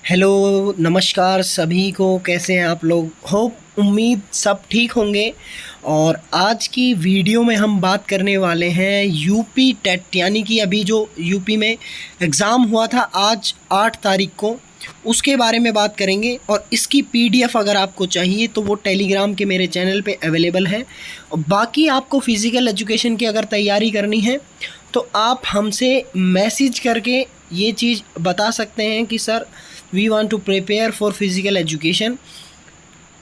Hello नमस्कार सभी को। कैसे हैं आप लोग? होप उम्मीद सब ठीक होंगे। और आज की वीडियो में हम बात करने वाले हैं यूपी टेट, यानी कि अभी जो यूपी में एग्ज़ाम हुआ था आज 8 तारीख को, उसके बारे में बात करेंगे। और इसकी पीडीएफ अगर आपको चाहिए तो वो टेलीग्राम के मेरे चैनल पे अवेलेबल है। और बाकी आपको फ़िज़िकल एजुकेशन की अगर तैयारी करनी है तो आप हमसे मैसेज करके ये चीज़ बता सकते हैं कि sir we want to prepare for physical education.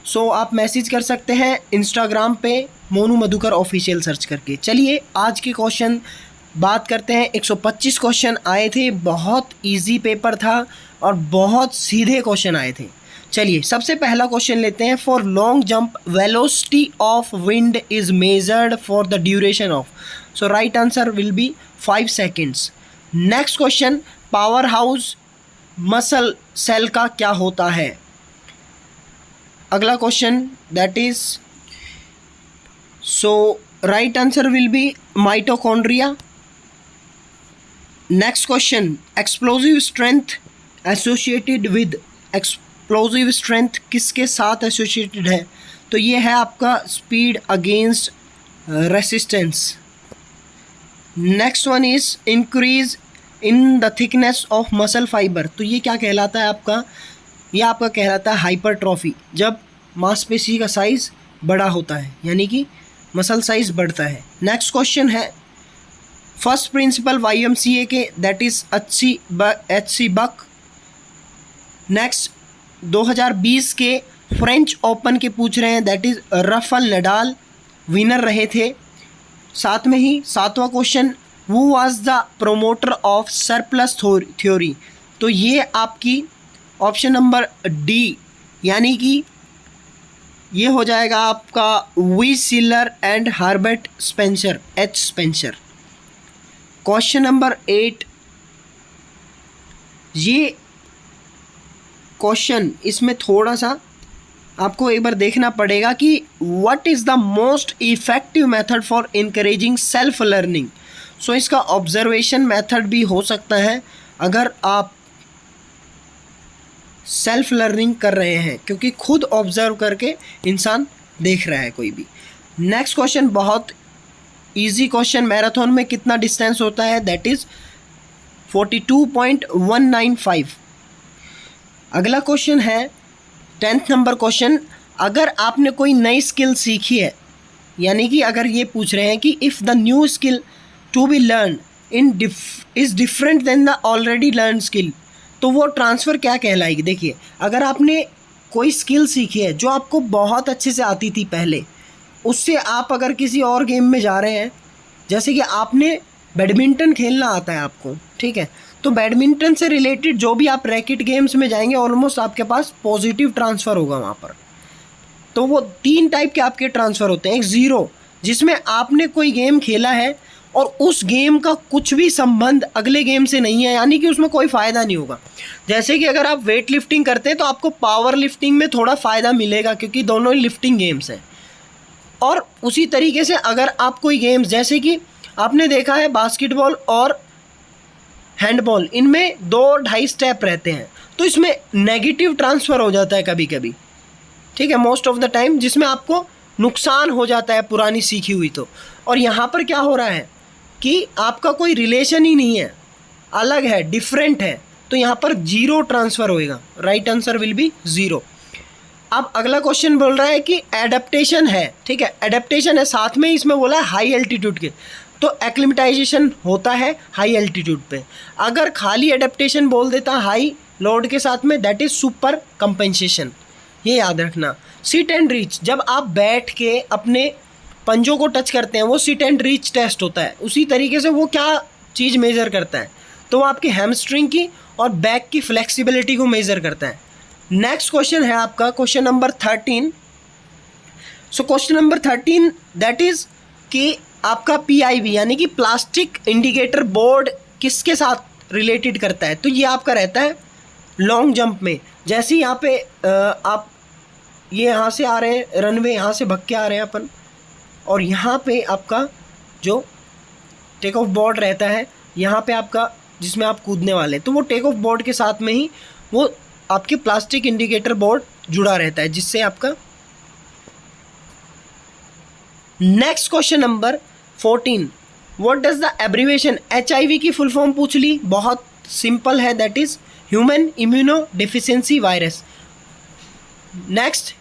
So आप मैसेज कर सकते हैं इंस्टाग्राम पे मोनू मधुकर ऑफिशियल सर्च करके। चलिए आज के क्वेश्चन बात करते हैं। 125 क्वेश्चन आए थे, बहुत इजी पेपर था और बहुत सीधे क्वेश्चन आए थे। चलिए सबसे पहला क्वेश्चन लेते हैं। For long jump velocity of wind is measured for the duration of, so right answer will be 5 seconds. Next question, power house muscle cell का क्या होता है? अगला question that is, so right answer will be mitochondria. Next question, explosive strength associated with, explosive strength किसके साथ associated है? तो ये है आपका speed against resistance. Next one is increase in the thickness of muscle fibre, तो ये क्या कहलाता है आपका? ये आपका कहलाता है हाइपरट्रॉफी, जब मांसपेशी का साइज़ बड़ा होता है, यानी कि मसल साइज़ बढ़ता है। नेक्स्ट क्वेश्चन है, फर्स्ट प्रिंसिपल YMCA के that is HC Buck. Next 2020 के फ्रेंच ओपन के पूछ रहे हैं, that is Rafael Nadal winner रहे थे। साथ में ही 7वां question, Who was the promoter of surplus theory? तो ये आपकी ऑप्शन नंबर डी, यानी कि ये हो जाएगा आपका V Schiller and Herbert Spencer, H Spencer. Question number 8, ये क्वेश्चन इसमें थोड़ा सा आपको एक बार देखना पड़ेगा कि what is the most effective method for encouraging self learning. So इसका ऑब्जर्वेशन मेथड भी हो सकता है अगर आप सेल्फ लर्निंग कर रहे हैं, क्योंकि खुद ऑब्जर्व करके इंसान देख रहा है कोई भी। नेक्स्ट क्वेश्चन बहुत इजी क्वेश्चन, मैराथन में कितना डिस्टेंस होता है? That is 42.195। अगला क्वेश्चन है 10th नंबर क्वेश्चन, अगर आपने कोई नई स्किल सीखी है, यानी कि अगर ये पूछ रहे हैं कि if the new skill to be learn is different than the already learn skill, तो वो ट्रांसफ़र क्या कहलाएगी? देखिए, अगर आपने कोई स्किल सीखी है जो आपको बहुत अच्छे से आती थी पहले, उससे आप अगर किसी और गेम में जा रहे हैं, जैसे कि आपने बैडमिंटन खेलना आता है आपको, ठीक है, तो बैडमिंटन से रिलेटेड जो भी आप रैकेट गेम्स में जाएंगे ऑलमोस्ट आपके पास पॉजिटिव ट्रांसफ़र होगा वहाँ पर। तो वो 3 टाइप के आपके ट्रांसफ़र होते हैं। एक ज़ीरो, जिसमें आपने कोई गेम खेला है और उस गेम का कुछ भी संबंध अगले गेम से नहीं है, यानी कि उसमें कोई फ़ायदा नहीं होगा। जैसे कि अगर आप वेट लिफ्टिंग करते हैं तो आपको पावर लिफ्टिंग में थोड़ा फ़ायदा मिलेगा, क्योंकि दोनों ही लिफ्टिंग गेम्स हैं। और उसी तरीके से अगर आप कोई गेम्स, जैसे कि आपने देखा है बास्केटबॉल और हैंडबॉल, इनमें 2-2.5 स्टेप रहते हैं, तो इसमें नेगेटिव ट्रांसफ़र हो जाता है कभी कभी, ठीक है, मोस्ट ऑफ द टाइम, जिसमें आपको नुकसान हो जाता है पुरानी सीखी हुई। तो और यहाँ पर क्या हो रहा है कि आपका कोई रिलेशन ही नहीं है, अलग है, डिफरेंट है, तो यहाँ पर जीरो ट्रांसफ़र होएगा। Right answer will be zero. अब अगला क्वेश्चन बोल रहा है कि एडेप्टेशन है, ठीक है, एडेप्टेशन है, साथ में इसमें बोला है हाई एल्टीट्यूड के, तो एक्लिमेटाइजेशन होता है हाई एल्टीट्यूड पे। अगर खाली एडेप्टेशन बोल देता हाई लोड के साथ में, दैट इज़ सुपर कंपेंसेशन, ये याद रखना। सिट एंड रीच, जब आप बैठ के अपने पंजों को टच करते हैं, वो सिट एंड रीच टेस्ट होता है। उसी तरीके से वो क्या चीज़ मेज़र करता है? तो वो आपकी हैमस्ट्रिंग की और बैक की फ्लेक्सिबिलिटी को मेज़र करता है। नेक्स्ट क्वेश्चन है आपका question number 13। So question number 13 that is कि आपका PIB, यानी कि प्लास्टिक इंडिकेटर बोर्ड, किसके साथ रिलेटेड करता है? तो ये आपका रहता है लॉन्ग जंप में। जैसे यहाँ पे आप ये यहाँ से आ रहे हैं, रनवे यहाँ से भग के आ रहे हैं अपन, और यहाँ पे आपका जो टेक ऑफ बोर्ड रहता है, यहाँ पे आपका जिसमें आप कूदने वाले हैं, तो वो टेक ऑफ बोर्ड के साथ में ही वो आपके प्लास्टिक इंडिकेटर बोर्ड जुड़ा रहता है, जिससे आपका। Next question number 14, what does the abbreviation, HIV की फुल फॉर्म पूछ ली, बहुत सिंपल है, that is human immunodeficiency virus. Next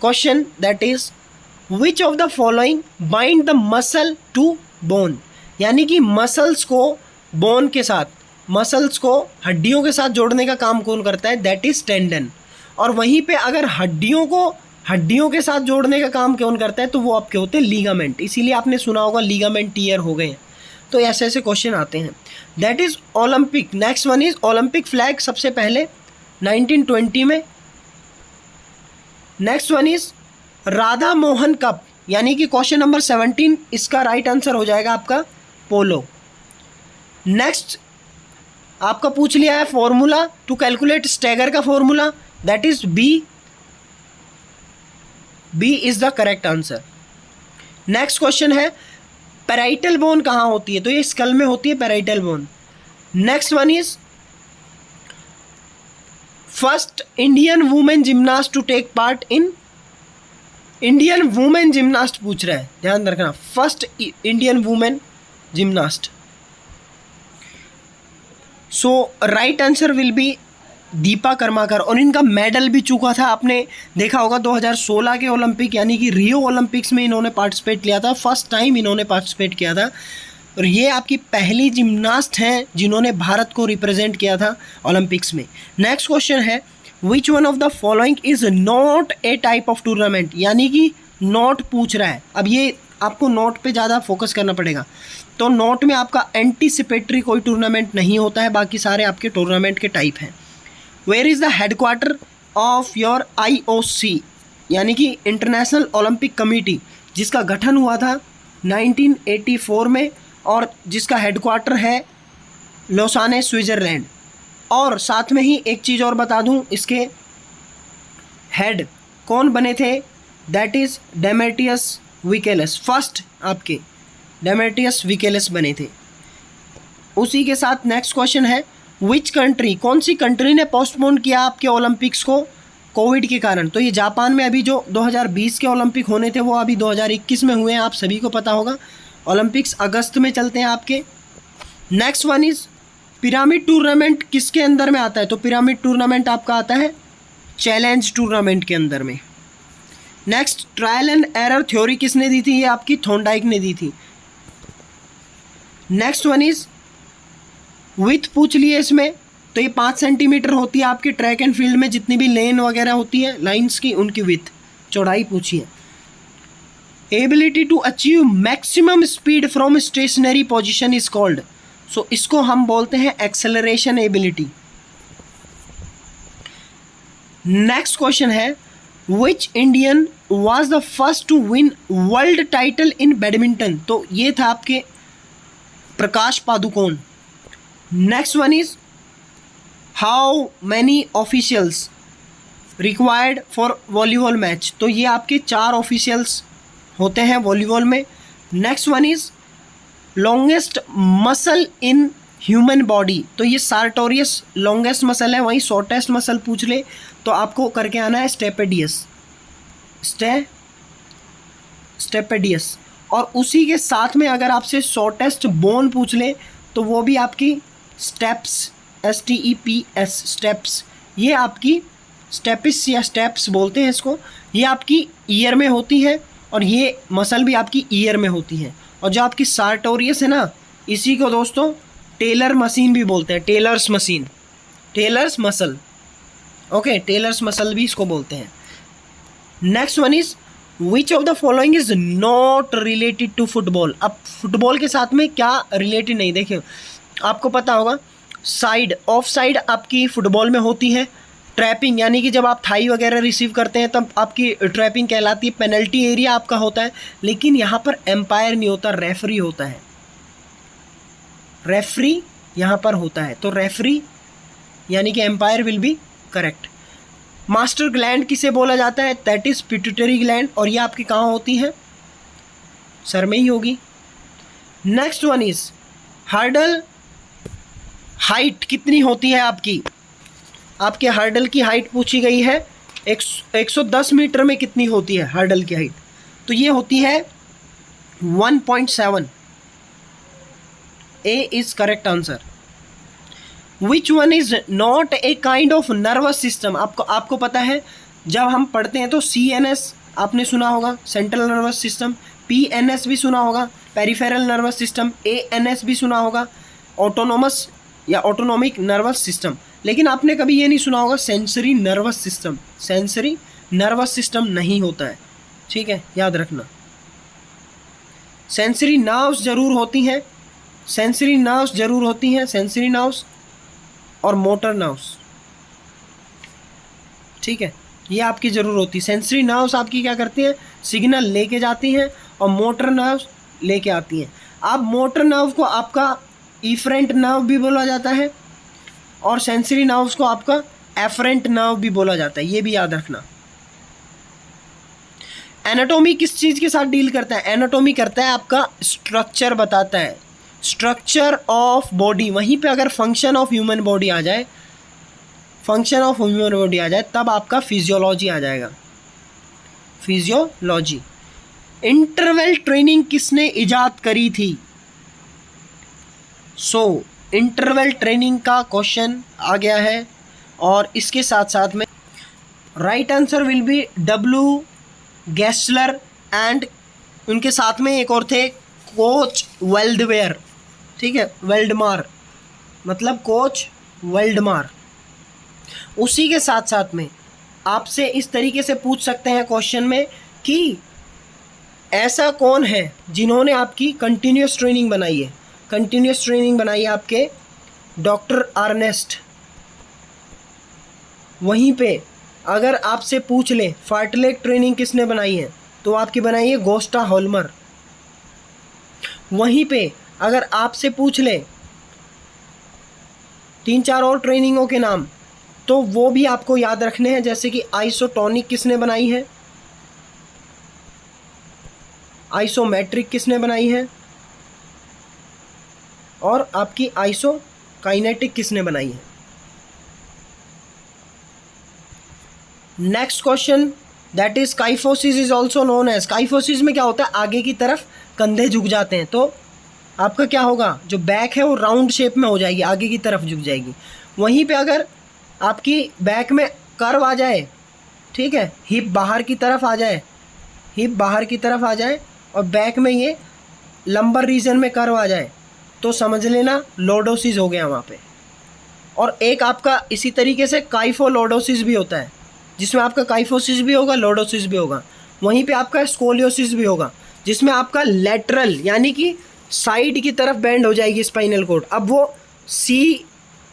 question that is which of the following bind the muscle to bone, यानी कि मसल्स को bone के साथ, मसल्स को हड्डियों के साथ जोड़ने का काम कौन करता है, दैट इज टेंडन। और वहीं पे अगर हड्डियों को हड्डियों के साथ जोड़ने का काम कौन करता है, तो वो आपके होते हैं लीगामेंट। इसीलिए आपने सुना होगा लीगामेंट टीयर हो गए हैं। तो ऐसे ऐसे क्वेश्चन आते हैं। That is Olympic. Next one is Olympic flag सबसे पहले 1920 में। Next one is Radha Mohan cup, यानी कि क्वेश्चन नंबर 17 इसका राइट आंसर हो जाएगा आपका पोलो। नेक्स्ट आपका पूछ लिया है फॉर्मूला टू कैलकुलेट स्टैगर का formula, that is B is the correct answer. Next question है पैराइटल बोन कहाँ होती है, तो ये स्कल में होती है parietal bone. Next one is first Indian women gymnast to take part in, Indian women gymnast पूछ रहा है, ध्यान रखना, first Indian women gymnast. So right answer will be Dipa Karmakar. और इनका मेडल भी चूका था, आपने देखा होगा 2016 के ओलंपिक यानी कि रियो ओलंपिक्स में इन्होंने पार्टिसिपेट किया था, फर्स्ट टाइम इन्होंने पार्टिसिपेट किया था। और ये आपकी पहली जिम्नास्ट हैं जिन्होंने भारत को रिप्रेजेंट किया था ओलंपिक्स में। नेक्स्ट क्वेश्चन है which one of the following is not A type of tournament, यानी कि नॉट पूछ रहा है। अब ये आपको नॉट पे ज़्यादा फोकस करना पड़ेगा। तो नॉट में आपका एंटीसिपेटरी कोई टूर्नामेंट नहीं होता है, बाकी सारे आपके टूर्नामेंट के टाइप हैं। Where is the headquarter of your IOC, यानी कि इंटरनेशनल ओलंपिक कमेटी, जिसका गठन हुआ था 1984 में और जिसका हेडक्वार्टर है लोसाने स्विट्ज़रलैंड। और साथ में ही एक चीज़ और बता दूं, इसके हेड कौन बने थे, दैट इज़ डेमेट्रियस विकेलस, फर्स्ट आपके डेमेट्रियस विकेलस बने थे। उसी के साथ नेक्स्ट क्वेश्चन है विच कंट्री, कौन सी कंट्री ने पोस्टपोन किया आपके ओलंपिक्स को कोविड के कारण, तो ये जापान में अभी जो 2020 के ओलंपिक होने थे वो अभी 2021 में हुए हैं, आप सभी को पता होगा। ओलंपिक्स अगस्त में चलते हैं आपके। Next one is pyramid tournament किसके अंदर में आता है, तो पिरामिड टूर्नामेंट आपका आता है चैलेंज टूर्नामेंट के अंदर में। Next trial and error theory किसने दी थी, ये आपकी थॉर्नडाइक ने दी थी। नेक्स्ट वन इज विथ पूछ लिए इसमें, तो ये 5 सेंटीमीटर होती है आपकी ट्रैक एंड फील्ड में, जितनी भी लेन वगैरह होती है लाइंस की, उनकी विथ चौड़ाई पूछी है। Ability to achieve maximum speed from stationary position is called, so इसको हम बोलते हैं एक्सेलरेशन एबिलिटी। नेक्स्ट क्वेश्चन है which Indian was the first to win world title in badminton, तो ये था आपके Prakash Padukone. Next one is how many officials required for volleyball match, तो ये आपके 4 ऑफिशियल्स होते हैं वॉलीबॉल में। Next one is longest muscle in human body, तो ये सार्टोरियस लॉन्गेस्ट मसल है, वहीं शॉर्टेस्ट मसल पूछ ले तो आपको करके आना है स्टेपेडियस, स्टेपेडियस। और उसी के साथ में अगर आपसे शॉर्टेस्ट बोन पूछ ले तो वो भी आपकी स्टेप्स, STEPS स्टेप्स, ये आपकी स्टेपिस या स्टेप्स बोलते हैं इसको, ये आपकी ईयर में होती है और ये मसल भी आपकी ईयर में होती है। और जो आपकी सार्टोरियस है ना, इसी को दोस्तों टेलर मशीन भी बोलते हैं, tailor's machine, tailor's muscle, okay, tailor's muscle भी इसको बोलते हैं। Next one is which of the following is not related to football, अब फुटबॉल के साथ में क्या रिलेटेड नहीं, देखिए आपको पता होगा साइड, ऑफ साइड आपकी फुटबॉल में होती है। ट्रैपिंग यानी कि जब आप थाई वगैरह रिसीव करते हैं तब आपकी ट्रैपिंग कहलाती है, पेनल्टी एरिया आपका होता है, लेकिन यहाँ पर एम्पायर नहीं होता, रेफरी होता है, रेफरी यहाँ पर होता है, तो रेफरी यानी कि umpire will be correct. Master gland किसे बोला जाता है, दैट इज पिट्यूटरी ग्लैंड, और ये आपकी कहाँ होती है, सर में ही होगी। Next one is hurdle height कितनी होती है आपकी, आपके हर्डल की हाइट पूछी गई है 110 मीटर में कितनी होती है हर्डल की हाइट, तो ये होती है 1.7। A is correct answer. Which one is not a kind of nervous system. आपको पता है जब हम पढ़ते हैं तो CNS आपने सुना होगा, सेंट्रल नर्वस सिस्टम, PNS भी सुना होगा, पेरिफेरल नर्वस सिस्टम, ANS भी सुना होगा, ऑटोनोमस या ऑटोनॉमिक नर्वस सिस्टम, लेकिन आपने कभी ये नहीं सुना होगा sensory nervous system. Sensory nervous system नहीं होता है, ठीक है, याद रखना। सेंसरी नर्व्स जरूर होती हैं, सेंसरी नर्व्स जरूर होती हैं, सेंसरी नर्व्स और मोटर नर्व्स, ठीक है, ये आपकी ज़रूर होती है। सेंसरी नर्व्स आपकी क्या करती हैं, सिग्नल लेके जाती हैं, और मोटर नर्व्स लेके आती हैं। अब मोटर नर्व को आपका इफरेंट नर्व भी बोला जाता है, और सेंसरी नर्व्स को आपका एफरेंट नर्व भी बोला जाता है, ये भी याद रखना। एनाटॉमी किस चीज़ के साथ डील करता है, एनाटॉमी करता है आपका स्ट्रक्चर बताता है, स्ट्रक्चर ऑफ बॉडी। वहीं पे अगर फंक्शन ऑफ ह्यूमन बॉडी आ जाए, फंक्शन ऑफ ह्यूमन बॉडी आ जाए, तब आपका फिजियोलॉजी आ जाएगा, फिजियोलॉजी। इंटरवल ट्रेनिंग किसने इजाद करी थी? इंटरवल ट्रेनिंग का क्वेश्चन आ गया है, और इसके साथ साथ में right answer will B W Gessler, and उनके साथ में एक और थे कोच वेल्डवेयर, ठीक है, वेल्डमार, मतलब कोच वेल्डमार। उसी के साथ साथ में आपसे इस तरीके से पूछ सकते हैं क्वेश्चन में कि ऐसा कौन है जिन्होंने आपकी कंटिन्यूस ट्रेनिंग बनाई है। कंटिन्यूस ट्रेनिंग बनाई है आपके डॉक्टर अर्नेस्ट। वहीं पे अगर आपसे पूछ ले फार्टलेक ट्रेनिंग किसने बनाई है, तो आपकी बनाई है गोस्टा होल्मर। वहीं पे अगर आपसे पूछ ले 3-4 और ट्रेनिंगों के नाम, तो वो भी आपको याद रखने हैं, जैसे कि आइसोटोनिक किसने बनाई है, आइसोमेट्रिक किसने बनाई है, और आपकी आइसोकाइनेटिक किसने बनाई है। Next question that is kyphosis is also known as. Kyphosis में क्या होता है, आगे की तरफ कंधे झुक जाते हैं, तो आपका क्या होगा, जो बैक है वो राउंड शेप में हो जाएगी, आगे की तरफ झुक जाएगी। वहीं पे अगर आपकी बैक में कर्व आ जाए, ठीक है, हिप बाहर की तरफ आ जाए, हिप बाहर की तरफ आ जाए, और बैक में ये लंबर रीजन में कर्व आ जाए, तो समझ लेना लॉर्डोसिस हो गया वहाँ पे। और एक आपका इसी तरीके से काइफोलॉर्डोसिस भी होता है, जिसमें आपका काइफोसिस भी होगा, लॉर्डोसिस भी होगा। वहीं पे आपका स्कोलियोसिस भी होगा, जिसमें आपका लेटरल यानी कि साइड की तरफ बेंड हो जाएगी स्पाइनल कॉर्ड। अब वो सी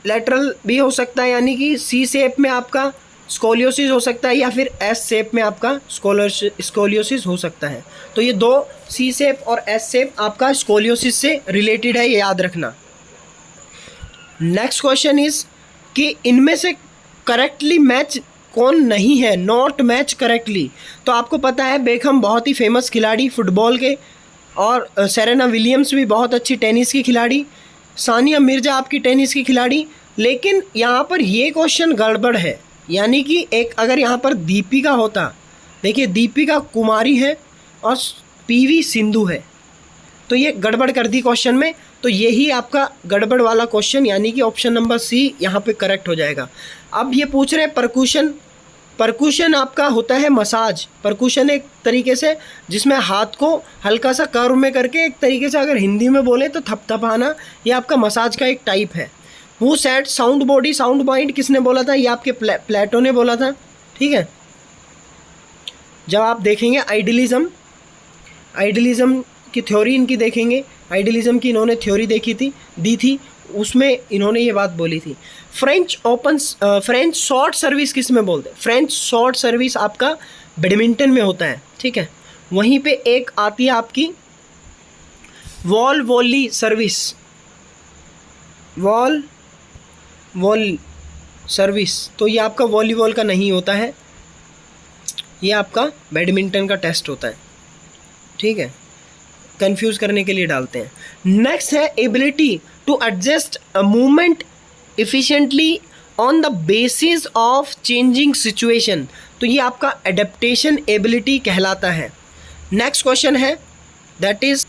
लेटरल भी हो सकता है, यानी कि सी शेप में आपका स्कोलियोसिस हो सकता है, या फिर एस शेप में आपका स्कोलियोसिस हो सकता है। तो ये दो, सी शेप और एस शेप, आपका स्कोलियोसिस से रिलेटेड है, ये याद रखना। नेक्स्ट क्वेश्चन इज कि इनमें से करेक्टली मैच कौन नहीं है, नॉट मैच करेक्टली। तो आपको पता है बेकहम बहुत ही फेमस खिलाड़ी फुटबॉल के, और सेरेना विलियम्स भी बहुत अच्छी टेनिस की खिलाड़ी, सानिया मिर्जा आपकी टेनिस की खिलाड़ी। लेकिन यहाँ पर ये क्वेश्चन गड़बड़ है, यानी कि एक अगर यहाँ पर दीपिका होता, देखिए दीपिका कुमारी है और PV सिंधु है, तो ये गड़बड़ कर दी क्वेश्चन में। तो यही आपका गड़बड़ वाला क्वेश्चन, यानी कि ऑप्शन नंबर C यहाँ पे करेक्ट हो जाएगा। अब ये पूछ रहे हैं परकुशन। परकुशन आपका होता है मसाज। परकुशन एक तरीके से जिसमें हाथ को हल्का सा कर्व में करके, एक तरीके से अगर हिंदी में बोले तो थपथपाना, ये आपका मसाज का एक टाइप है। Who said sound body sound mind किसने बोला था, ये आपके प्लेटो ने बोला था, ठीक है। जब आप देखेंगे आइडियलिज्म की थ्योरी इनकी देखेंगे, आइडियलिज्म की इन्होंने थ्योरी दी थी, उसमें इन्होंने ये बात बोली थी। फ्रेंच शॉर्ट सर्विस किस में बोलते हैं, फ्रेंच शॉर्ट सर्विस आपका बैडमिंटन में होता है, ठीक है। वहीं पे एक आती है आपकी wall volley service, wall service, तो ये आपका वॉलीबॉल का नहीं होता है, ये आपका बैडमिंटन का टेस्ट होता है, ठीक है, कंफ्यूज करने के लिए डालते हैं। नेक्स्ट है ability to adjust movement efficiently on the basis of changing situation, तो ये आपका एडेप्टेशन एबिलिटी कहलाता है। नेक्स्ट क्वेश्चन है दैट इज,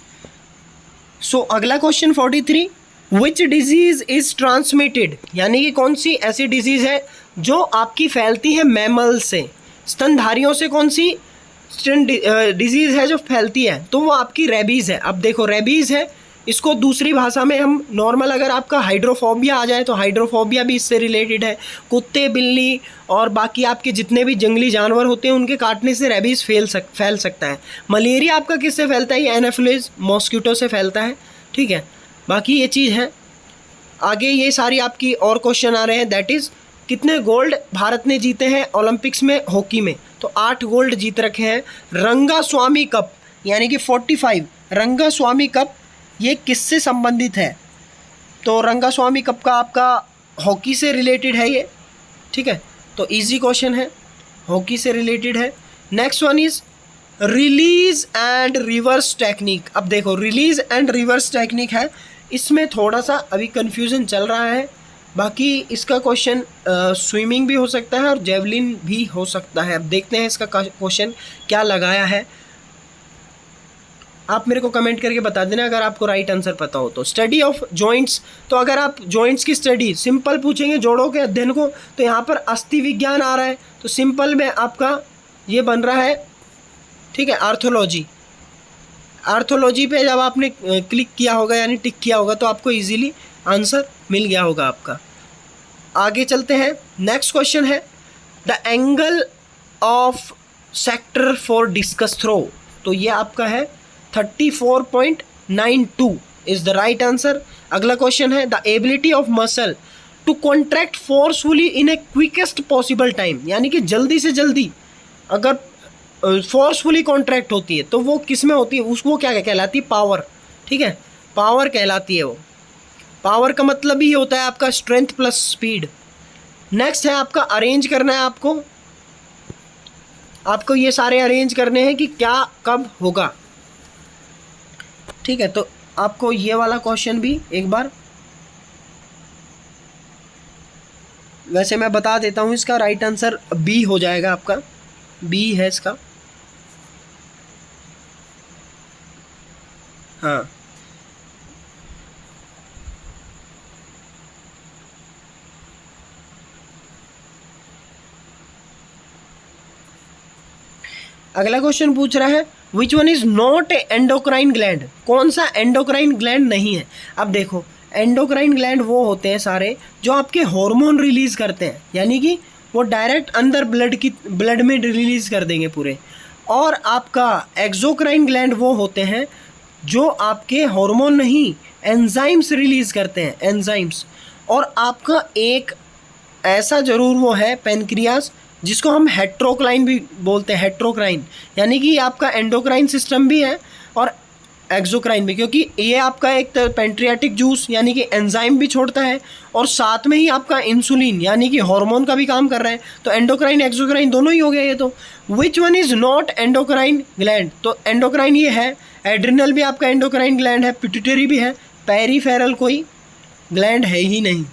सो अगला question 43, which disease is transmitted, यानी कि कौन सी ऐसी डिजीज है जो आपकी फैलती है मैमल से, स्तनधारियों से कौन सी डिजीज है जो फैलती है, तो वो आपकी रेबीज़ है। अब देखो रेबीज़ है, इसको दूसरी भाषा में हम नॉर्मल अगर आपका हाइड्रोफोबिया आ जाए तो हाइड्रोफोबिया भी इससे रिलेटेड है। कुत्ते, बिल्ली और बाकी आपके जितने भी जंगली जानवर होते हैं उनके काटने से रेबीज़ फैल सकता है। मलेरिया आपका किससे फैलता है, ये एनाफिलिस मॉस्किटो से फैलता है। ठीक है, बाकी ये चीज़ है। आगे ये सारी आपकी और क्वेश्चन आ रहे हैं, दैट इज़ कितने गोल्ड भारत ने जीते हैं ओलंपिक्स में हॉकी में, तो 8 गोल्ड जीत रखे हैं। रंगास्वामी कप यानी कि 45 रंगास्वामी कप ये किससे संबंधित है, तो रंगास्वामी कप का आपका हॉकी से रिलेटेड है ये। ठीक है, तो इजी क्वेश्चन है, हॉकी से रिलेटेड है। Next one is release and reverse technique. अब देखो रिलीज एंड रिवर्स टेक्निक है, इसमें थोड़ा सा अभी कन्फ्यूज़न चल रहा है। बाकी इसका क्वेश्चन स्विमिंग भी हो सकता है और जेवलिन भी हो सकता है। अब देखते हैं इसका क्वेश्चन क्या लगाया है, आप मेरे को कमेंट करके बता देना अगर आपको राइट आंसर पता हो तो। स्टडी ऑफ जॉइंट्स, तो अगर आप जॉइंट्स की स्टडी सिंपल पूछेंगे जोड़ों के अध्ययन को, तो यहाँ पर अस्थि विज्ञान आ रहा है, तो सिंपल में आपका ये बन रहा है। ठीक है, आर्थोलॉजी, आर्थोलॉजी पे जब आपने क्लिक किया होगा यानी टिक किया होगा तो आपको इजीली आंसर मिल गया होगा आपका। आगे चलते हैं, नेक्स्ट क्वेश्चन है the angle of sector for discus throw, तो ये आपका है 34.92 इज द राइट आंसर। अगला क्वेश्चन है the ability of muscle to contract forcefully in a quickest possible time, यानी कि जल्दी से जल्दी अगर फोर्सफुली कॉन्ट्रैक्ट होती है तो वो किस में होती है, उसको क्या कहलाती है, पावर। ठीक है, पावर कहलाती है वो। पावर का मतलब ही होता है आपका स्ट्रेंथ प्लस स्पीड। नेक्स्ट है आपका अरेंज करना है, आपको ये सारे अरेंज करने हैं कि क्या कब होगा। ठीक है, तो आपको ये वाला क्वेश्चन भी एक बार वैसे मैं बता देता हूँ, इसका राइट आंसर बी हो जाएगा, आपका बी है इसका। हाँ, अगला क्वेश्चन पूछ रहा है विच one is not A endocrine gland, कौन सा एंडोक्राइन ग्लैंड नहीं है। अब देखो एंडोक्राइन ग्लैंड वो होते हैं सारे जो आपके हार्मोन रिलीज करते हैं, यानी कि वो डायरेक्ट अंदर ब्लड में रिलीज कर देंगे पूरे। और आपका एक्सोक्राइन ग्लैंड वो होते हैं जो आपके हार्मोन नहीं एंजाइम्स रिलीज करते हैं, एंजाइम्स। और आपका एक ऐसा ज़रूर वो है पेनक्रियास जिसको हम हेट्रोक्राइन भी बोलते हैं, हेट्रोक्राइन, यानी कि आपका एंडोक्राइन सिस्टम भी है और एक्सोक्राइन भी, क्योंकि ये आपका एक पेंक्रियाटिक जूस यानी कि एंजाइम भी छोड़ता है और साथ में ही आपका इंसुलिन यानी कि हार्मोन का भी काम कर रहा है। तो एंडोक्राइन एक्सोक्राइन दोनों ही हो गए ये। तो which one is not endocrine gland, तो एंडोक्राइन ये है, एड्रिनल भी आपका एंडोक्राइन ग्लैंड है, पिट्यूटरी भी है, पेरीफेरल कोई ग्लैंड है ही नहीं।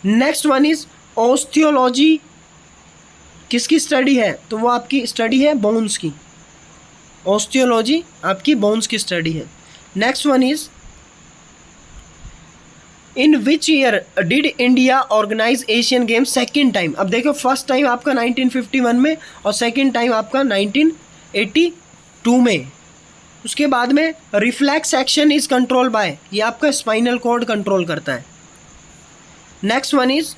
नेक्स्ट वन इज़ ऑस्टियोलॉजी, किसकी स्टडी है, तो वो आपकी स्टडी है बोन्स की। ऑस्टियोलॉजी आपकी बोन्स की स्टडी है। Next one is in which year did India organize Asian games second time. अब देखो फर्स्ट टाइम आपका 1951 में और सेकेंड टाइम आपका 1982 में। उसके बाद में reflex action is control by, ये आपका स्पाइनल कॉर्ड कंट्रोल करता है। Next one is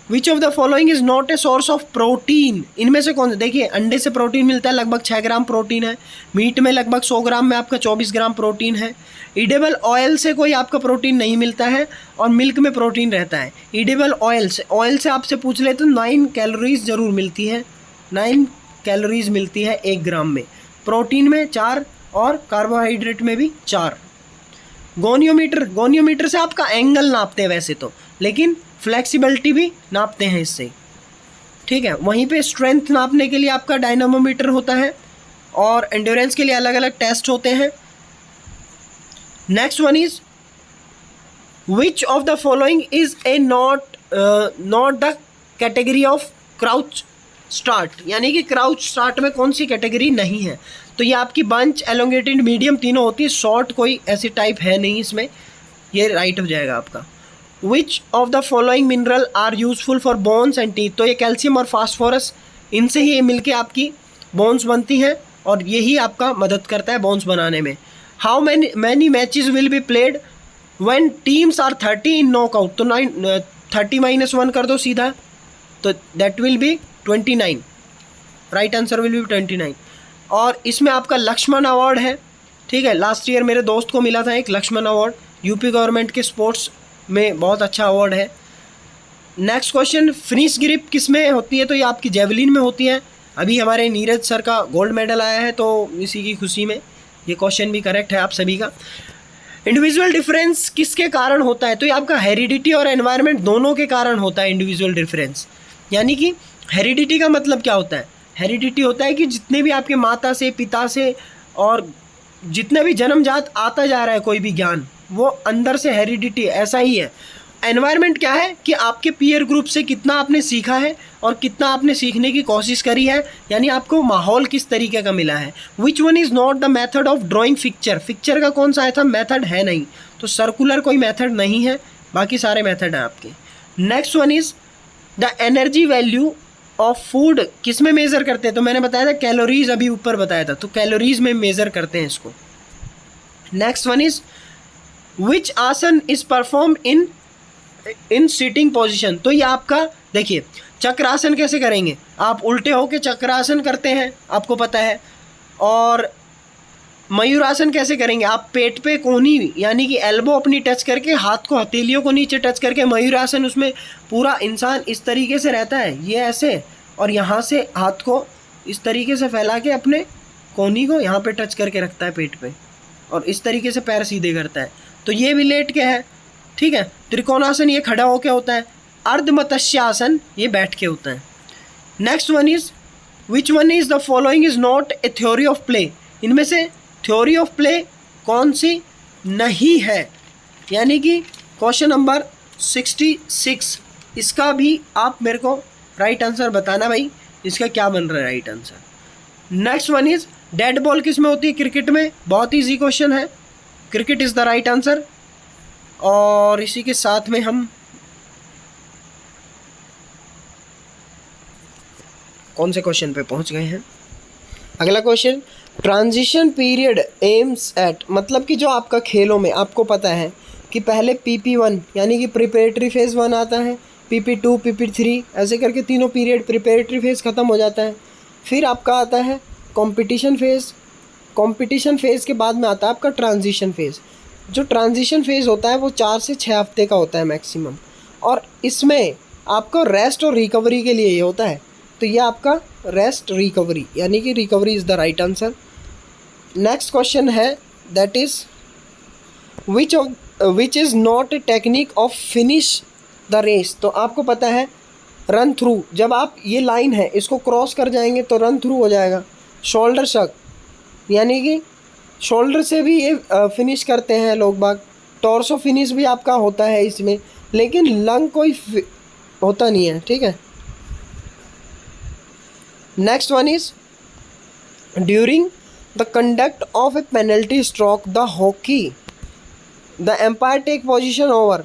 which of the following is not a source of protein, इनमें से कौन, देखिए अंडे से प्रोटीन मिलता है, लगभग 6 ग्राम प्रोटीन है। मीट में लगभग 100 ग्राम में आपका 24 ग्राम प्रोटीन है। ईडेबल ऑयल से कोई आपका प्रोटीन नहीं मिलता है और मिल्क में प्रोटीन रहता है। ईडेबल ऑयल से आपसे पूछ ले तो 9 कैलोरीज ज़रूर मिलती है, 9 कैलोरीज मिलती है 1 ग्राम में। प्रोटीन में 4 और कार्बोहाइड्रेट में भी 4। गोनियोमीटर से आपका एंगल नापते हैं वैसे तो, लेकिन फ्लेक्सिबिलिटी भी नापते हैं इससे। ठीक है, वहीं पे स्ट्रेंथ नापने के लिए आपका डायनामोमीटर होता है और एंड्योरेंस के लिए अलग अलग टेस्ट होते हैं। Next one is which of the following is a not not the category of crouch start, यानी कि क्राउच स्टार्ट में कौन सी कैटेगरी नहीं है। तो ये आपकी बंच, एलोंगेटेड, मीडियम तीनों होती है, शॉर्ट कोई ऐसी टाइप है नहीं इसमें, ये राइट हो जाएगा आपका। Which of the following mineral are useful for bones and teeth, तो ये कैल्शियम और फास्फोरस, इनसे ही मिलके आपकी बोन्स बनती हैं और यही आपका मदद करता है बोन्स बनाने में। How many matches will be played when teams are 30 in knockout, तो 30 - 1 कर दो सीधा, तो that will be 29, right answer will be 29। और इसमें आपका लक्ष्मण अवार्ड है, ठीक है, लास्ट ईयर मेरे दोस्त को मिला था एक लक्ष्मण अवार्ड, यूपी गवर्नमेंट के स्पोर्ट्स में बहुत अच्छा अवार्ड है। नेक्स्ट क्वेश्चन, फिनिश ग्रिप किस में होती है, तो ये आपकी जेवलिन में होती है। अभी हमारे नीरज सर का गोल्ड मेडल आया है, तो इसी की खुशी में ये क्वेश्चन भी करेक्ट है आप सभी का। इंडिविजुअल डिफरेंस किसके कारण होता है, तो ये आपका हेरिडिटी और एनवायरनमेंट दोनों के कारण होता है इंडिविजुअल डिफरेंस। यानी कि हेरिडिटी का मतलब क्या होता है, हेरिडिटी होता है कि जितने भी आपके माता से, पिता से और जितने भी जन्मजात आता जा रहा है कोई भी ज्ञान, वो अंदर से हेरिडिटी ऐसा ही है। एनवायरनमेंट क्या है कि आपके पीयर ग्रुप से कितना आपने सीखा है और कितना आपने सीखने की कोशिश करी है, यानी आपको माहौल किस तरीके का मिला है। Which one is not the method of drawing picture, picture का कौन सा आया था, मेथड है नहीं, तो सर्कुलर कोई मेथड नहीं है, बाकी सारे मेथड हैं आपके। Next one is the energy value of food किस में मेज़र करते हैं, तो मैंने बताया था कैलोरीज, अभी ऊपर बताया था, तो कैलोरीज में मेज़र करते हैं इसको। नेक्स्ट वन इज़ विच आसन is perform in sitting position, तो ये आपका देखिए चक्रासन कैसे करेंगे, आप उल्टे होके चक्रासन करते हैं, आपको पता है। और मयूरासन कैसे करेंगे, आप पेट पे कोहनी यानी कि एल्बो अपनी टच करके, हाथ को हथेलियों को नीचे टच करके मयूरासन, उसमें पूरा इंसान इस तरीके से रहता है, ये ऐसे, और यहाँ से हाथ को इस तरीके से फैला के अपने कोहनी को यहाँ पे टच करके रखता है पेट पे, और इस तरीके से पैर सीधे करता है, तो ये भी लेट के है, ठीक है। त्रिकोणासन ये खड़ा होके होता है। अर्धमत्स्यासन ये बैठ के होता है। Next one is which one is the following is not A theory of play, इनमें से थ्योरी ऑफ प्ले कौन सी नहीं है, यानी कि क्वेश्चन नंबर 66, इसका भी आप मेरे को राइट आंसर बताना भाई, इसका क्या बन रहा है right answer. Next one is dead ball किस में होती है, क्रिकेट में, बहुत ईजी क्वेश्चन है, cricket is the right answer. और इसी के साथ में हम कौन से क्वेश्चन पे पहुंच गए हैं, अगला question, transition period aims at, मतलब कि जो आपका खेलों में आपको पता है कि पहले PP1 यानी कि प्रिपरेटरी फेज़ 1 आता है, PP2, PP3 ऐसे करके तीनों पीरियड, प्रिपरेटरी फेज़ ख़त्म हो जाता है, फिर आपका आता है कंपटीशन फेज़, कंपटीशन फेज़ के बाद में आता है आपका ट्रांजिशन फेज़। जो ट्रांजिशन फेज़ होता है वो 4 से 6 हफ्ते का होता है मैक्सिमम, और इसमें आपको रेस्ट और रिकवरी के लिए ये होता है, तो ये आपका रेस्ट रिकवरी यानी कि recovery is the right answer. Next question है that is which is not a technique of finish the race, तो आपको पता है रन थ्रू, जब आप ये लाइन है इसको क्रॉस कर जाएंगे तो रन थ्रू हो जाएगा। शोल्डर शक यानी कि शोल्डर से भी ये फिनिश करते हैं लोग बाग, टॉर्सो फिनिश भी आपका होता है इसमें, लेकिन लंग कोई होता नहीं है, ठीक है। Next one is during the conduct of a penalty stroke the hockey the umpire take position over,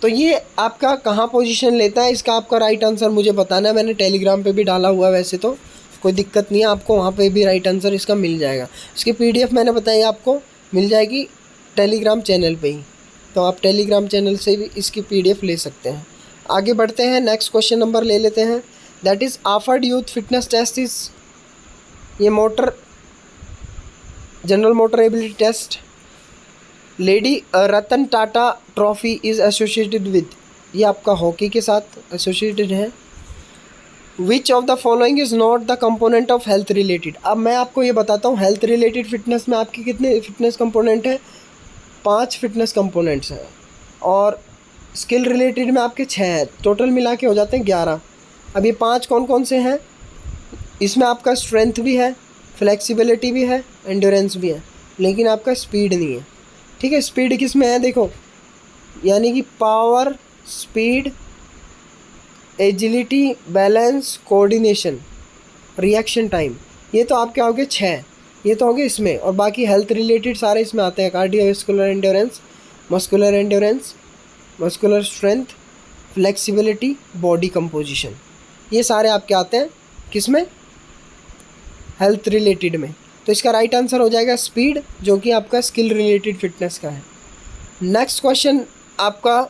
तो ये आपका कहाँ पोजीशन लेता है, इसका आपका राइट आंसर मुझे बताना है। मैंने टेलीग्राम पे भी डाला हुआ है, वैसे तो कोई दिक्कत नहीं है, आपको वहाँ पे भी राइट आंसर इसका मिल जाएगा। इसकी PDF मैंने बताई आपको मिल जाएगी टेलीग्राम चैनल पे ही, तो आप टेलीग्राम चैनल से भी इसकी PDF ले सकते हैं। आगे बढ़ते हैं, नेक्स्ट क्वेश्चन नंबर ले लेते हैं, that is offered youth fitness test is, ये motor general motor ability test lady Ratan Tata trophy is associated with, ये आपका हॉकी के साथ एसोसिएटेड है। Which of the following is not the component of health related, अब मैं आपको ये बताता हूँ हेल्थ रिलेटेड फिटनेस में आपके कितने फिटनेस कंपोनेंट हैं, 5 फिटनेस कंपोनेंट्स हैं, और स्किल रिलेटेड में आपके 6 हैं, टोटल मिला के हो जाते हैं 11। अब ये 5 कौन कौन से हैं, इसमें आपका स्ट्रेंथ भी है, फ्लेक्सिबिलिटी भी है, एंड्योरेंस भी है, लेकिन आपका स्पीड नहीं है, ठीक है। स्पीड किस में है देखो, यानी कि power, speed agility, balance, coordination, reaction time, ये तो आपके हो गए 6, ये तो हो गए इसमें। और बाकी हेल्थ रिलेटेड सारे इसमें आते हैं, cardiovascular endurance, muscular endurance, muscular strength, flexibility, body composition, ये सारे आपके आते हैं किसमें, हेल्थ रिलेटेड में। तो इसका राइट आंसर हो जाएगा स्पीड, जो कि आपका स्किल रिलेटेड फिटनेस का है। नेक्स्ट क्वेश्चन आपका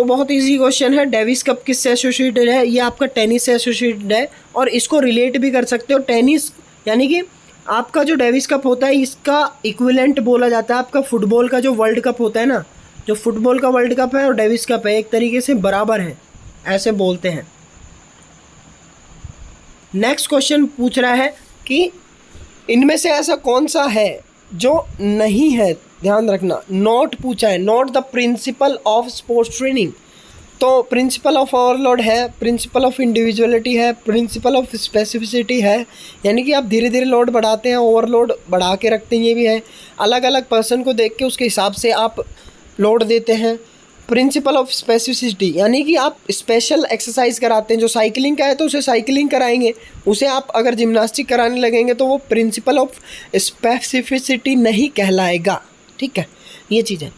बहुत इजी क्वेश्चन है। डेविस कप किससे एसोसिएटेड है? ये आपका टेनिस से एसोसिएटेड है, और इसको रिलेट भी कर सकते हो टेनिस, यानी कि आपका जो डेविस कप होता है इसका इक्विवेलेंट बोला जाता है आपका फुटबॉल का जो वर्ल्ड कप होता है ना, जो फुटबॉल का वर्ल्ड कप है और डेविस कप है, एक तरीके से बराबर है, ऐसे बोलते हैं। नेक्स्ट क्वेश्चन पूछ रहा है कि इनमें से ऐसा कौन सा है जो नहीं है, ध्यान रखना, नॉट पूछा है, not the principle of sports training. तो प्रिंसिपल ऑफ ओवरलोड है, प्रिंसिपल ऑफ इंडिविजुअलिटी है, प्रिंसिपल ऑफ स्पेसिफिसिटी है, यानी कि आप धीरे धीरे लोड बढ़ाते हैं, ओवरलोड बढ़ा के रखते हैं, ये भी है। अलग अलग पर्सन को देख के उसके हिसाब से आप लोड देते हैं। प्रिंसिपल ऑफ स्पेसिफिसिटी, यानी कि आप स्पेशल एक्सरसाइज कराते हैं, जो साइकिलिंग का है तो उसे साइकिलिंग कराएंगे, उसे आप अगर जिम्नास्टिक कराने लगेंगे तो वो प्रिंसिपल ऑफ स्पेसिफिसिटी नहीं कहलाएगा, ठीक है, ये चीज़ है।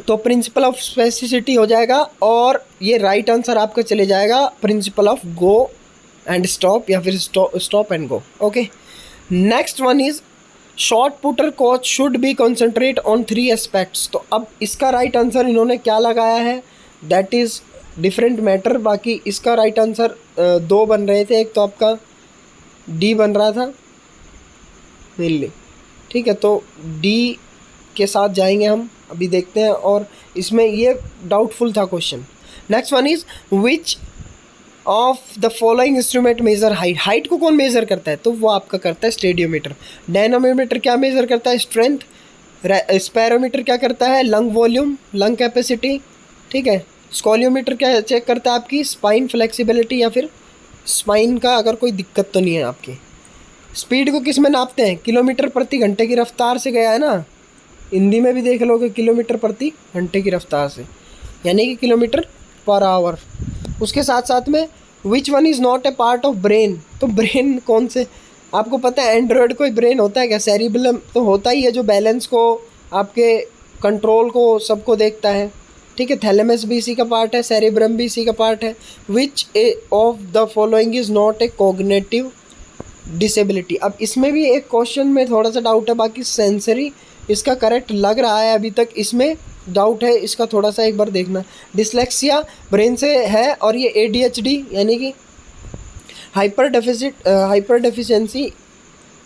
तो प्रिंसिपल ऑफ स्पेसिफिसिटी हो जाएगा, और ये राइट आंसर आपका चले जाएगा principle of go and stop, या फिर stop and go. Okay, next one is short putter coach should be concentrate on 3 aspects. तो अब इसका राइट आंसर इन्होंने क्या लगाया है, दैट इज़ डिफरेंट मैटर। बाकी इसका राइट आंसर 2 बन रहे थे, एक तो आपका डी बन रहा था मेनली, ठीक है, तो डी के साथ जाएंगे हम, अभी देखते हैं। और इसमें ये डाउटफुल था question. Next one is which of the following instrument major height. Height को कौन मेजर करता है? तो वो आपका करता है स्टेडियोमीटर। डायनामोमीटर क्या मेजर करता है? स्ट्रेंथ। स्पैरोमीटर क्या करता है? लंग वॉल्यूम, लंग कैपेसिटी, ठीक है। स्कोलियोमीटर क्या चेक करता है? आपकी स्पाइन फ्लेक्सिबिलिटी, या फिर स्पाइन का अगर कोई दिक्कत तो नहीं है आपकी। स्पीड को किस में नापते हैं? किलोमीटर प्रति घंटे की रफ्तार से गया है ना, हिंदी में भी देख लोगे, किलोमीटर प्रति घंटे की रफ्तार से, यानी कि किलोमीटर पर आवर। उसके साथ साथ में which one is not A part of brain. तो ब्रेन कौन से, आपको पता है एंड्रॉयड कोई ब्रेन होता है क्या? सेरिबेलम तो होता ही है, जो बैलेंस को, आपके कंट्रोल को, सबको देखता है, ठीक है। थैलेमस भी इसी का पार्ट है, सेरिब्रम भी इसी का पार्ट है। Which of the following is not A cognitive disability. अब इसमें भी एक क्वेश्चन में थोड़ा सा डाउट है, बाकी सेंसरी इसका करेक्ट लग रहा है, अभी तक इसमें डाउट है, इसका थोड़ा सा एक बार देखना। डिसलेक्सिया ब्रेन से है, और ये ADHD यानी कि हाइपर डेफिशिएंसी,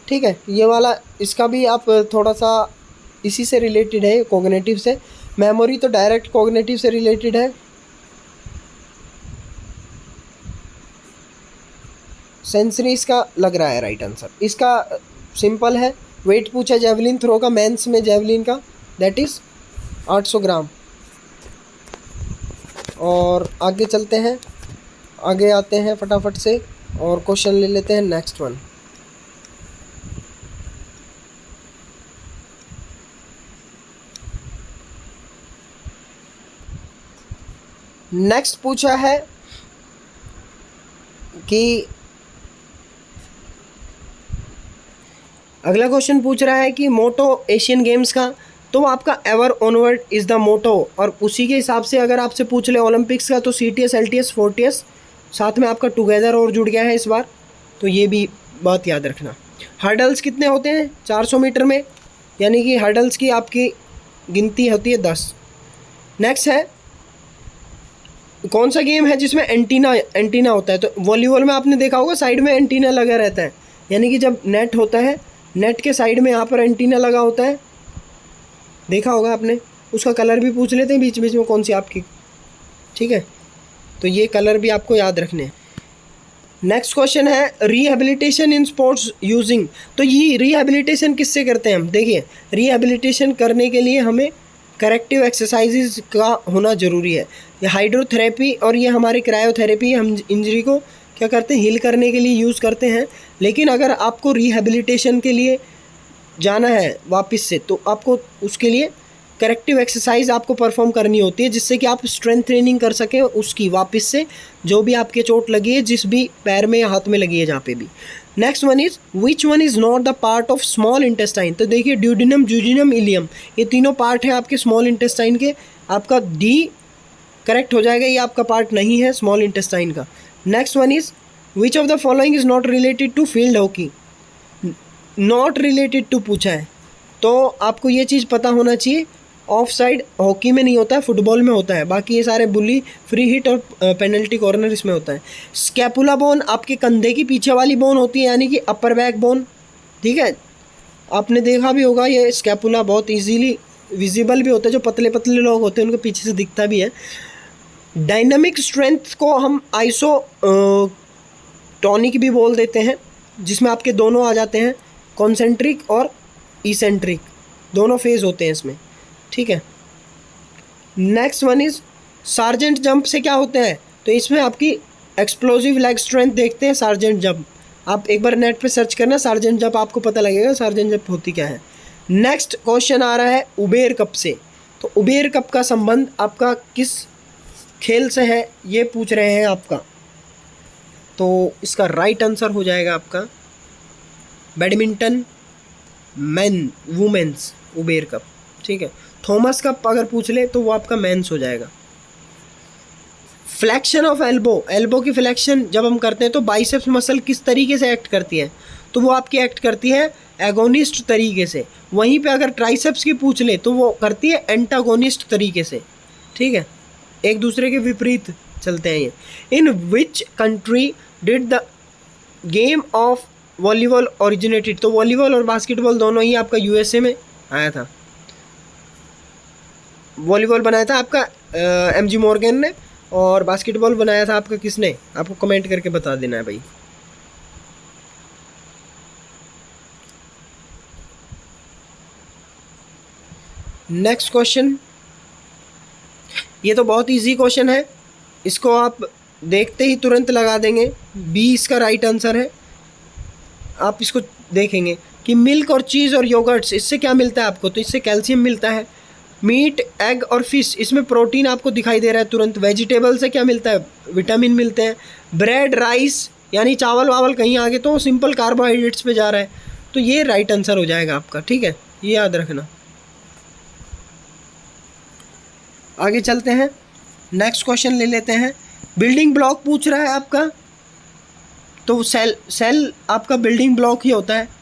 ठीक है, ये वाला, इसका भी आप थोड़ा सा इसी से रिलेटेड है, कॉग्निटिव से। मेमोरी तो डायरेक्ट कॉग्निटिव से रिलेटेड है। सेंसरी इसका लग रहा है राइट आंसर। इसका सिंपल है, वेट पूछा जेवलिन थ्रो का, मेंस में जेवलिन का, दैट इज़ 800 ग्राम। और आगे चलते हैं, आगे आते हैं फटाफट से और क्वेश्चन ले लेते हैं नेक्स्ट वन। नेक्स्ट पूछा है कि अगला क्वेश्चन पूछ रहा है कि मोटो एशियन गेम्स का, तो आपका ever onward is the motto, और उसी के हिसाब से अगर आपसे पूछ ले ओलंपिक्स का, तो CTS, LTS, 4TS, साथ में आपका टुगेदर और जुड़ गया है इस बार, तो ये भी बात याद रखना। हर्डल्स कितने होते हैं 400 मीटर में, यानी कि हर्डल्स की आपकी गिनती होती है 10। नेक्स्ट है कौन सा गेम है जिसमें एंटीना होता है? तो वॉलीबॉल में आपने देखा होगा साइड में एंटीना लगा रहता है, यानी कि जब नेट होता है, नेट के साइड में यहाँ पर एंटीना लगा होता है, देखा होगा आपने। उसका कलर भी पूछ लेते हैं बीच बीच में कौन सी आपकी, ठीक है, तो ये कलर भी आपको याद रखने हैं। नेक्स्ट क्वेश्चन है रिहेबिलिटेशन इन स्पोर्ट्स यूजिंग। तो ये रिहेबिलिटेशन किससे करते हैं हम? देखिए, रिहेबिलिटेशन करने के लिए हमें करेक्टिव एक्सरसाइजेज का होना ज़रूरी है। ये हाइड्रोथेरेपी और ये हमारी क्रायोथेरेपी, हम इंजरी को क्या करते हैं, हील करने के लिए यूज़ करते हैं। लेकिन अगर आपको रिहेबिलिटेशन के लिए जाना है वापस से, तो आपको उसके लिए करेक्टिव एक्सरसाइज आपको परफॉर्म करनी होती है, जिससे कि आप स्ट्रेंथ ट्रेनिंग कर सकें उसकी वापस से, जो भी आपके चोट लगी है, जिस भी पैर में या हाथ में लगी है जहाँ पे भी। Next one is which one is not the part of small intestine. तो देखिए ड्यूडिनम, जूजिनम, इलियम, ये तीनों पार्ट हैं आपके स्मॉल इंटेस्टाइन के। आपका डी करेक्ट हो जाएगा, ये आपका पार्ट नहीं है स्मॉल इंटेस्टाइन का। Next one is which of the following is not related to field hockey. Not related to पूछा है, तो आपको ये चीज़ पता होना चाहिए, ऑफ साइड हॉकी में नहीं होता है, फुटबॉल में होता है। बाकी ये सारे बुली, फ्री हिट और पेनल्टी कॉर्नर इसमें होता है। स्कैपुला बोन आपके कंधे की पीछे वाली बोन होती है, यानी कि अपर बैक बोन। ठीक है, आपने देखा भी होगा ये स्कैपुला बहुत इजीली विजिबल भी होता है, जो पतले पतले लोग होते हैं उनको पीछे से दिखता भी है। डायनामिक स्ट्रेंथ को हम आइसो टॉनिक भी बोल देते हैं, जिसमें आपके दोनों आ जाते हैं, कॉन्सेंट्रिक और इसेंट्रिक, दोनों फेज होते हैं इसमें। ठीक है, next one is sergeant jump से क्या होता है, तो इसमें आपकी एक्सप्लोसिव लेग स्ट्रेंथ देखते हैं सार्जेंट जंप। आप एक बार नेट पे सर्च करना सार्जेंट जंप, आपको पता लगेगा सार्जेंट जंप होती क्या है। नेक्स्ट क्वेश्चन आ रहा है उबेर कप से। तो उबेर कप का संबंध आपका किस खेल से है, ये पूछ रहे हैं आपका। तो इसका राइट आंसर हो जाएगा आपका badminton man women's Uber Cup. ठीक है, थॉमस कप अगर पूछ ले तो वो आपका मेंस हो जाएगा। फ्लैक्शन ऑफ एल्बो, एल्बो की फ्लैक्शन जब हम करते हैं तो बाइसेप्स मसल किस तरीके से एक्ट करती है, तो वो आपकी एक्ट करती है एगोनिस्ट तरीके से। वहीं पे अगर ट्राइसेप्स की पूछ ले तो वो करती है एंटागोनिस्ट तरीके से। ठीक है, एक दूसरे के विपरीत चलते हैं ये। In which country did the game of volleyball originated. तो वॉलीबॉल और बास्केटबॉल दोनों ही आपका यूएसए में आया था। वॉलीबॉल बनाया था आपका एमजी मॉर्गन ने, और बास्केटबॉल बनाया था आपका किसने, आपको कमेंट करके बता देना है भाई। नेक्स्ट क्वेश्चन, ये तो बहुत इजी क्वेश्चन है, इसको आप देखते ही तुरंत लगा देंगे। बी इसका राइट आंसर है। आप इसको देखेंगे कि मिल्क और चीज़ और योगर्ट्स, इससे क्या मिलता है आपको, तो इससे कैल्शियम मिलता है। मीट, एग और फिश, इसमें प्रोटीन आपको दिखाई दे रहा है तुरंत। वेजिटेबल से क्या मिलता है, विटामिन मिलते हैं। ब्रेड, राइस यानी चावल वावल कहीं आगे तो सिंपल कार्बोहाइड्रेट्स पे जा रहा है, तो ये राइट आंसर हो जाएगा आपका। ठीक है, ये याद रखना। आगे चलते हैं, नेक्स्ट क्वेश्चन ले लेते हैं। बिल्डिंग ब्लॉक पूछ रहा है आपका, तो सेल आपका बिल्डिंग ब्लॉक ही होता है।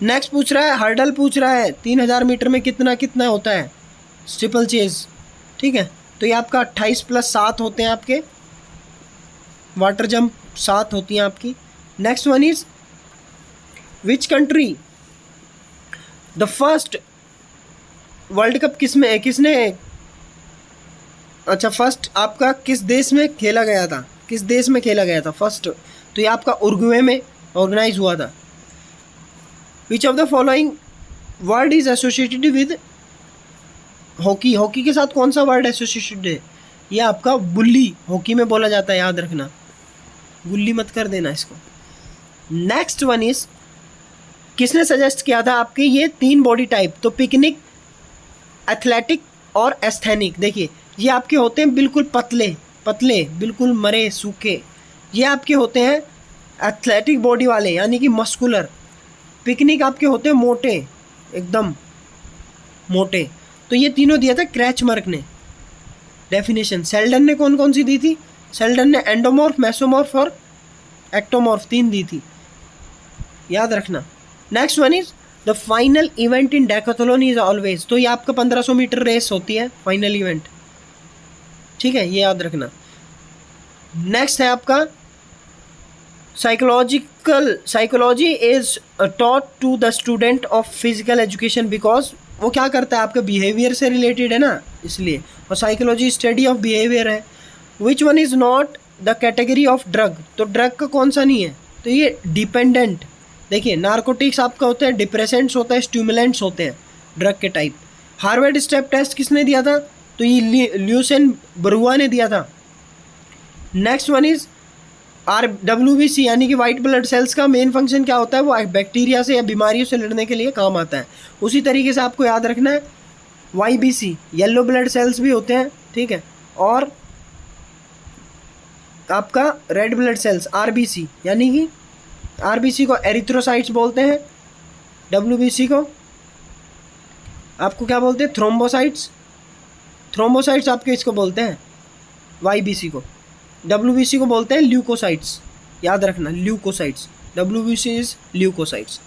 नेक्स्ट पूछ रहा है हर्डल पूछ रहा है 3000 मीटर में कितना कितना होता है स्टीपल चेज। ठीक है, तो ये आपका 28 + 7 होते हैं आपके। वाटर जंप 7 होती हैं आपकी। Next one is which country the first world cup किसने अच्छा फर्स्ट आपका किस देश में खेला गया था, किस देश में खेला गया था फर्स्ट, तो ये आपका उरुग्वे में ऑर्गेनाइज हुआ था। विच of the following word is associated with hockey, hockey के साथ कौन सा वर्ड एसोसिएटेड है, ये आपका बुल्ली, हॉकी में बोला जाता है, याद रखना, गुल्ली मत कर देना इसको। नेक्स्ट वन इज किसने सजेस्ट किया था आपके ये 3 बॉडी टाइप, तो पिकनिक, एथलेटिक और एस्थेनिक। देखिए ये आपके होते हैं बिल्कुल पतले पतले, बिल्कुल मरे सूखे, ये आपके होते हैं एथलेटिक बॉडी वाले यानी कि मस्कुलर। पिकनिक आपके होते हैं मोटे, एकदम मोटे। तो ये तीनों दिया था क्रैचमर्क ने डेफिनेशन। सेल्डन ने कौन कौन सी दी थी, सेल्डन ने एंडोमॉर्फ, मेसोमॉर्फ और एक्टोमॉर्फ 3 दी थी, याद रखना। Next one is the final event in Decathlon is always, तो ये आपका 1500 मीटर रेस होती है फाइनल इवेंट। ठीक है, ये याद रखना। नेक्स्ट है आपका psychology is taught to the student of physical education because वो क्या करता है आपका बिहेवियर से रिलेटेड है ना, इसलिए। और साइकोलॉजी स्टडी ऑफ बिहेवियर है। Which one is not the category of drug, तो ड्रग का कौन सा नहीं है, तो ये डिपेंडेंट। देखिए नार्कोटिक्स आपका होता है, डिप्रेसेंट्स होता है, स्टिमुलेंट्स होते हैं ड्रग के टाइप। हार्वर्ड स्टेप टेस्ट किसने दिया था, तो ये ल्यूसेन बरुआ ने दिया था। नेक्स्ट वन इज RWBC यानी कि वाइट ब्लड सेल्स का मेन फंक्शन क्या होता है, वो बैक्टीरिया से या बीमारियों से लड़ने के लिए काम आता है। उसी तरीके से आपको याद रखना है YBC येलो ब्लड सेल्स भी होते हैं, ठीक है, और आपका रेड ब्लड सेल्स RBC, यानी कि RBC को एरिथ्रोसाइट्स बोलते हैं, WBC को आपको क्या बोलते हैं, थ्रोम्बोसाइट्स। थ्रोम्बोसाइट्स आपके इसको बोलते हैं YBC को। WBC को बोलते हैं ल्यूकोसाइट्स, याद रखना ल्यूकोसाइट्स, WBC इज ल्यूकोसाइट्स।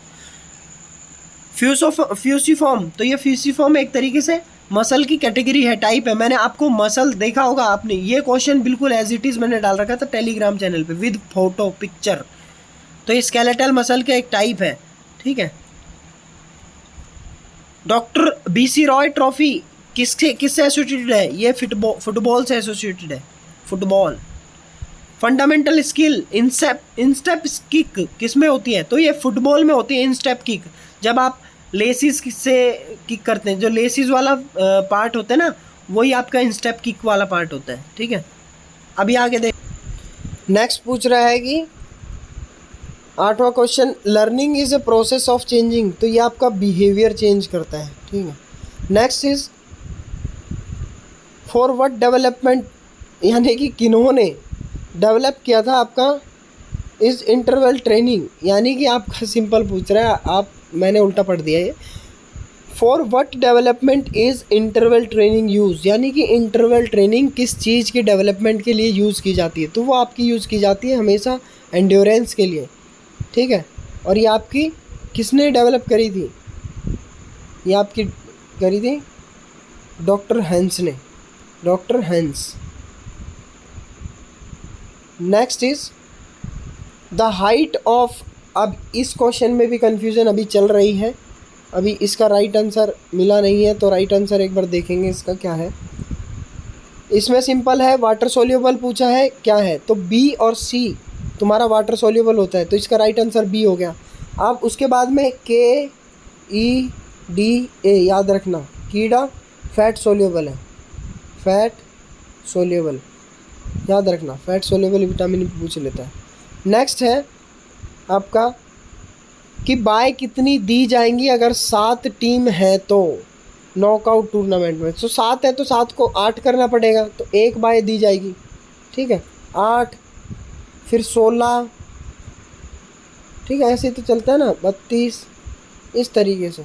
फ्यूसिफॉर्म, तो ये फ्यूसिफॉर्म एक तरीके से मसल की कैटेगरी है, टाइप है। मैंने आपको मसल देखा होगा आपने, ये क्वेश्चन बिल्कुल एज इट इज़ मैंने डाल रखा था टेलीग्राम चैनल पे विद फोटो पिक्चर। तो ये स्केलेटल मसल का एक टाइप है, ठीक है। डॉक्टर BC रॉय ट्रॉफी किससे एसोसिएटेड है, ये फुटबॉल से एसोसिएटेड है, फुटबॉल। फंडामेंटल स्किल इंस्टेप किक किस में होती है, तो ये फुटबॉल में होती है इंस्टेप किक। जब आप लेसिस से किक करते हैं, जो लेसिस वाला पार्ट होता है ना, वही आपका इंस्टेप किक वाला पार्ट होता है, ठीक है। अभी आगे देख, नेक्स्ट पूछ रहा है कि 8वां question, learning is a process of changing, तो ये आपका बिहेवियर चेंज करता है, ठीक है। Next is for what development, यानी कि किन्होंने डेवलप किया था आपका इस इंटरवल ट्रेनिंग, यानी कि आपका सिंपल पूछ रहा है, आप मैंने उल्टा पढ़ दिया ये। For what development is interval training use, यानी कि इंटरवल ट्रेनिंग किस चीज़ की डेवलपमेंट के लिए यूज़ की जाती है, तो वो आपकी यूज़ की जाती है हमेशा एंड्योरेंस के लिए, ठीक है। और ये आपकी किसने डेवलप करी थी, ये आपकी करी थी डॉक्टर हैंस ने, doctor Hans. Next is the height of, अब इस क्वेश्चन में भी कंफ्यूजन अभी चल रही है, अभी इसका राइट आंसर मिला नहीं है, तो राइट आंसर एक बार देखेंगे इसका क्या है। इसमें सिंपल है, वाटर सोल्यूबल पूछा है, क्या है, तो B और C तुम्हारा वाटर सोल्यूबल होता है, तो इसका राइट आंसर B हो गया। अब उसके बाद में KEDA याद रखना, कीड़ा फैट सोल्यूबल है, फैट सोल्यूबल याद रखना, फैट सोल्यूबल विटामिन पूछ लेता है। नेक्स्ट है आपका कि बाय कितनी दी जाएंगी अगर 7 टीम है तो नॉकआउट टूर्नामेंट में, तो 7 है तो 7 को 8 करना पड़ेगा, तो 1 बाय दी जाएगी, ठीक है, 8 फिर 16, ठीक है, ऐसे तो चलता है ना, 32, इस तरीके से।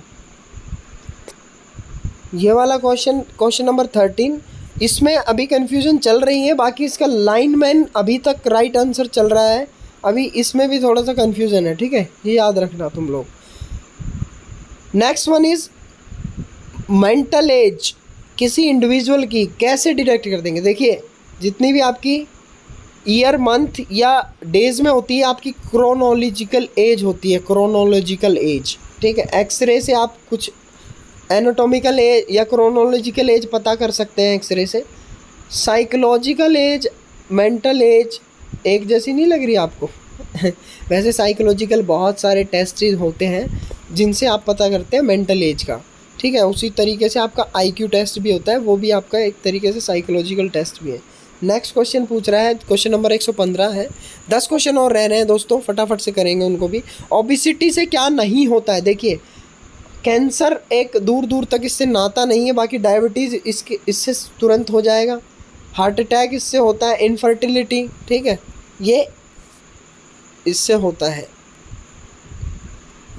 ये वाला क्वेश्चन नंबर 13, इसमें अभी कन्फ्यूजन चल रही है, बाकी इसका लाइनमैन अभी तक राइट आंसर चल रहा है, अभी इसमें भी थोड़ा सा कन्फ्यूजन है, ठीक है, ये याद रखना तुम लोग। Next one is mental as किसी इंडिविजुअल की कैसे डिटेक्ट कर देंगे। देखिए जितनी भी आपकी ईयर मंथ या डेज में होती है, आपकी क्रोनोलॉजिकल एज होती है, क्रोनोलॉजिकल एज, ठीक है। एक्सरे से आप कुछ एनाटॉमिकल एज या क्रोनोलॉजिकल एज पता कर सकते हैं एक्सरे से। साइकोलॉजिकल एज, मेंटल एज एक जैसी नहीं लग रही आपको वैसे साइकोलॉजिकल बहुत सारे टेस्ट होते हैं जिनसे आप पता करते हैं मेंटल एज का, ठीक है। उसी तरीके से आपका IQ टेस्ट भी होता है, वो भी आपका एक तरीके से साइकोलॉजिकल टेस्ट भी है। नेक्स्ट क्वेश्चन पूछ रहा है, क्वेश्चन नंबर 115 है। 10 क्वेश्चन और रह रहे हैं दोस्तों, फटाफट से करेंगे उनको भी। ओबेसिटी से क्या नहीं होता है, देखिए कैंसर एक दूर दूर तक इससे नाता नहीं है, बाकी डायबिटीज़ इससे तुरंत हो जाएगा, हार्ट अटैक इससे होता है, इनफर्टिलिटी, ठीक है, ये इससे होता है।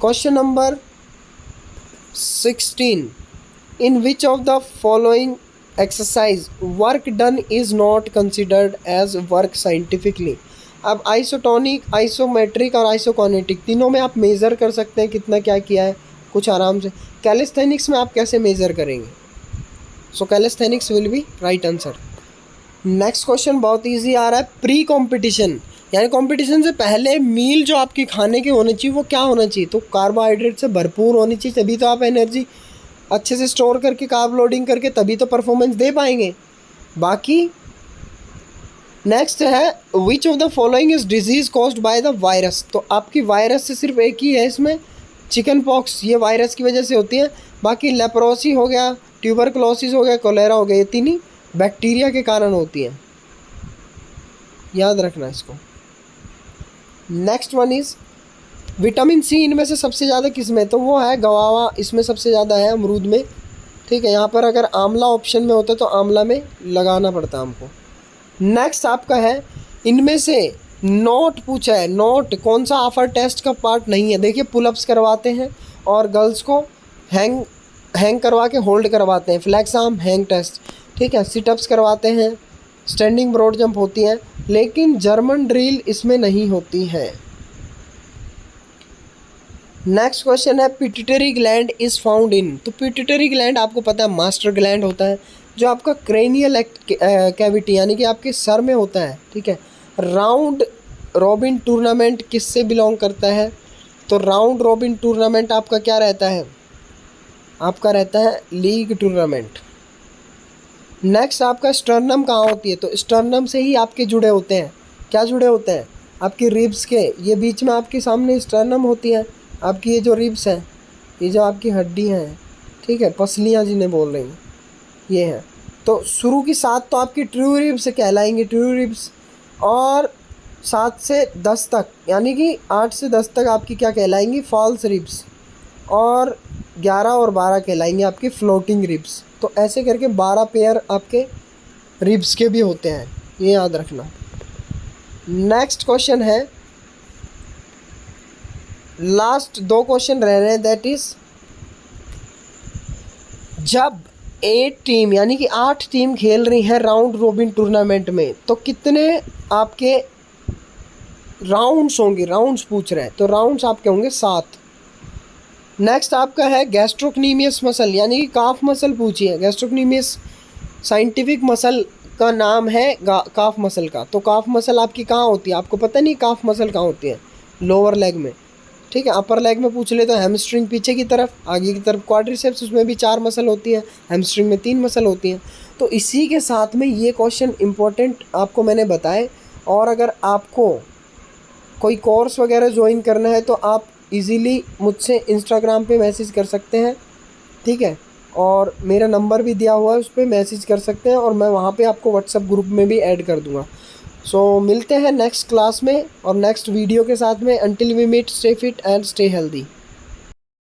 Question number 16, in which of the following exercise work done is not considered as work scientifically. अब आइसोटोनिक, आइसोमेट्रिक और आइसोकोनेटिक तीनों में आप मेज़र कर सकते हैं कितना क्या किया है, कुछ आराम से। कैलिस्थेनिक्स में आप कैसे मेज़र करेंगे, so calisthenics will be right answer. Next question बहुत इजी आ रहा है, प्री कंपटीशन, यानी कंपटीशन से पहले मील जो आपकी खाने की होनी चाहिए वो क्या होना चाहिए, तो कार्बोहाइड्रेट से भरपूर होनी चाहिए, तभी तो आप एनर्जी अच्छे से स्टोर करके कार्ब लोडिंग करके तभी तो परफॉर्मेंस दे पाएंगे। बाकी नेक्स्ट है which of the following is disease caused by the virus, तो आपकी वायरस से सिर्फ एक ही है इसमें, चिकन पॉक्स, ये वायरस की वजह से होती है। बाकी लेप्रोसी हो गया, ट्यूबरक्लोसिस हो गया, कोलेरा हो गया, ये तीन ही बैक्टीरिया के कारण होती है, याद रखना इसको। Next one is vitamin C इनमें से सबसे ज़्यादा किस में, तो वो है गवावा, इसमें सबसे ज़्यादा है अमरूद में, ठीक है, यहाँ पर अगर आंवला ऑप्शन में होता तो आंवला में लगाना पड़ता हमको। नेक्स्ट आपका है, इनमें से नोट पूछा है, नोट कौन सा ऑफर टेस्ट का पार्ट नहीं है। देखिए पुलअप्स करवाते हैं और गर्ल्स को हैंग करवा के होल्ड करवाते हैं, फ्लैक्स आर्म हैंग टेस्ट, ठीक है, सिटअप्स करवाते हैं, स्टैंडिंग ब्रॉड जंप होती है, लेकिन जर्मन ड्रिल इसमें नहीं होती है। नेक्स्ट क्वेश्चन है, pituitary gland is found in. तो पिट्यूटरी ग्लैंड आपको पता है मास्टर ग्लैंड होता है, जो आपका क्रेनियल कैविटी यानी कि आपके सर में होता है, ठीक है। राउंड रॉबिन टूर्नामेंट किससे बिलोंग करता है? तो राउंड रॉबिन टूर्नामेंट आपका क्या रहता है? आपका रहता है लीग टूर्नामेंट। नेक्स्ट आपका स्टर्नम कहाँ होती है? तो स्टर्नम से ही आपके जुड़े होते हैं, क्या जुड़े होते हैं? आपकी रिब्स के, ये बीच में आपके सामने स्टर्नम होती है, आपकी ये जो रिब्स हैं, ये जो आपकी हड्डी हैं, ठीक है, पसलियाँ जिन्हें बोल रही हैं, ये हैं। तो शुरू की 7 तो आपकी ट्रू रिब्स कहलाएंगी, ट्रू रिब्स, और 7 से 10 तक यानी कि 8 से 10 तक आपकी क्या कहलाएंगी? फॉल्स रिब्स, और 11 और 12 कहलाएंगे आपकी फ्लोटिंग रिब्स। तो ऐसे करके 12 पेयर आपके रिब्स के भी होते हैं, ये याद रखना। नेक्स्ट क्वेश्चन है, लास्ट 2 क्वेश्चन रह रहे हैं, दैट इज़ जब 8 टीम यानी कि 8 टीम खेल रही हैं राउंड रोबिन टूर्नामेंट में, तो कितने आपके राउंड्स होंगे? राउंड्स पूछ रहे हैं, तो राउंड्स आपके होंगे 7। नेक्स्ट आपका है गैस्ट्रोक्नीमियस मसल यानी कि काफ मसल पूछी है। गैस्ट्रोक्नीमियस साइंटिफिक मसल का नाम है काफ मसल का। तो काफ मसल आपकी कहाँ होती है? आपको पता नहीं काफ मसल कहाँ होती है? लोअर लेग में, ठीक है। अपर लेग में पूछ ले तो हैमस्ट्रिंग पीछे की तरफ, आगे की तरफ क्वाड्रिसेप्स, उसमें भी 4 मसल होती है, हैमस्ट्रिंग में 3 मसल होती हैं। तो इसी के साथ में ये क्वेश्चन इंपॉर्टेंट आपको मैंने बताए। और अगर आपको कोई कोर्स वगैरह ज्वाइन करना है तो आप इजीली मुझसे इंस्टाग्राम पे मैसेज कर सकते हैं, ठीक है, और मेरा नंबर भी दिया हुआ है, उस पर मैसेज कर सकते हैं और मैं वहाँ पे आपको व्हाट्सएप ग्रुप में भी ऐड कर दूँगा। सो मिलते हैं नेक्स्ट क्लास में और नेक्स्ट वीडियो के साथ में। Until we meet, stay fit and stay healthy.